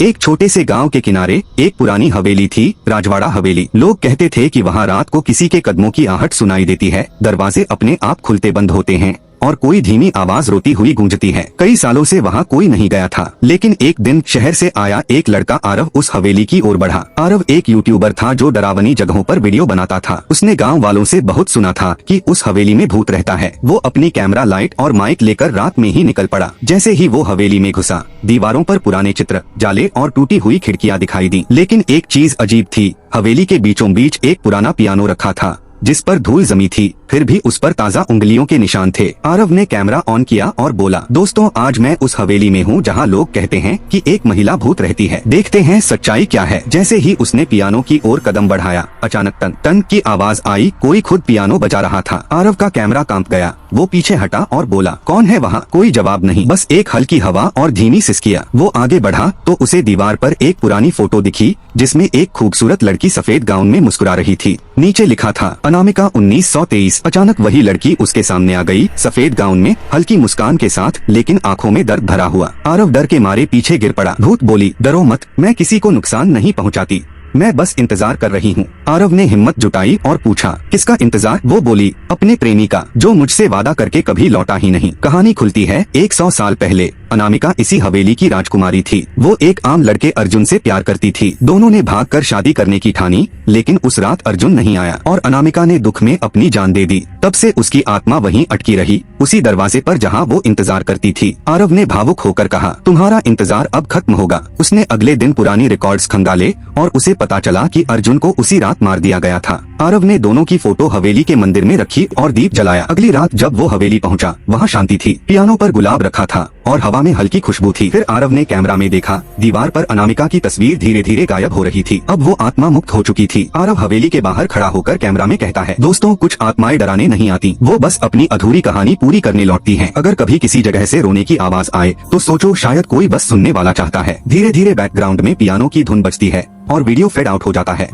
एक छोटे से गांव के किनारे एक पुरानी हवेली थी, राजवाड़ा हवेली। लोग कहते थे कि वहाँ रात को किसी के कदमों की आहट सुनाई देती है, दरवाजे अपने आप खुलते बंद होते हैं और कोई धीमी आवाज रोती हुई गूंजती है। कई सालों से वहाँ कोई नहीं गया था, लेकिन एक दिन शहर से आया एक लड़का आरव उस हवेली की ओर बढ़ा। आरव एक यूट्यूबर था जो डरावनी जगहों पर वीडियो बनाता था। उसने गांव वालों से बहुत सुना था कि उस हवेली में भूत रहता है। वो अपनी कैमरा लाइट और माइक लेकर रात में ही निकल पड़ा। जैसे ही वो हवेली में घुसा, दीवारों पर पुराने चित्र, जाले और टूटी हुई खिड़कियां दिखाई दी। लेकिन एक चीज अजीब थी, हवेली के बीचों बीच एक पुराना पियानो रखा था जिस पर धूल जमी थी, फिर भी उस पर ताज़ा उंगलियों के निशान थे। आरव ने कैमरा ऑन किया और बोला, दोस्तों आज मैं उस हवेली में हूँ जहाँ लोग कहते हैं कि एक महिला भूत रहती है। देखते हैं सच्चाई क्या है। जैसे ही उसने पियानो की ओर कदम बढ़ाया, अचानक टन टन की आवाज आई। कोई खुद पियानो बजा रहा था। आरव का कैमरा कांप गया। वो पीछे हटा और बोला, कौन है वहाँ? कोई जवाब नहीं, बस एक हल्की हवा और धीमी सिसकियाँ। वो आगे बढ़ा तो उसे दीवार पर एक पुरानी फोटो दिखी जिसमें एक खूबसूरत लड़की सफेद गाउन में मुस्कुरा रही थी। नीचे लिखा था अनामिका 1923। अचानक वही लड़की उसके सामने आ गई, सफेद गाउन में, हल्की मुस्कान के साथ, लेकिन आंखों में दर्द भरा हुआ। आरव डर के मारे पीछे गिर पड़ा। भूत बोली, डरो मत, मैं किसी को नुकसान नहीं पहुंचाती, मैं बस इंतजार कर रही हूँ। आरव ने हिम्मत जुटाई और पूछा, किसका इंतजार? वो बोली, अपने प्रेमी का, जो मुझसे वादा करके कभी लौटा ही नहीं। कहानी खुलती है 100 साल पहले। अनामिका इसी हवेली की राजकुमारी थी। वो एक आम लड़के अर्जुन से प्यार करती थी। दोनों ने भागकर शादी करने की ठानी, लेकिन उस रात अर्जुन नहीं आया और अनामिका ने दुख में अपनी जान दे दी। तब से उसकी आत्मा वहीं अटकी रही, उसी दरवाजे पर जहाँ वो इंतजार करती थी। आरव ने भावुक होकर कहा, तुम्हारा इंतजार अब खत्म होगा। उसने अगले दिन पुरानी रिकॉर्ड्स खंगाले और उसे पता चला कि अर्जुन को उसी रात मार दिया गया था। आरव ने दोनों की फोटो हवेली के मंदिर में रखी और दीप जलाया। अगली रात जब वो हवेली पहुंचा, वहाँ शांति थी। पियानो पर गुलाब रखा था और हवा में हल्की खुशबू थी। फिर आरव ने कैमरा में देखा, दीवार पर अनामिका की तस्वीर धीरे धीरे गायब हो रही थी। अब वो आत्मा मुक्त हो चुकी थी। आरव हवेली के बाहर खड़ा होकर कैमरा में कहता है, दोस्तों कुछ आत्माएं डराने नहीं आती, वो बस अपनी अधूरी कहानी पूरी करने लौटती हैं। अगर कभी किसी जगह से रोने की आवाज आए तो सोचो शायद कोई बस सुनने वाला चाहता है। धीरे धीरे बैकग्राउंड में पियानो की धुन बजती है और वीडियो फेड आउट हो जाता है।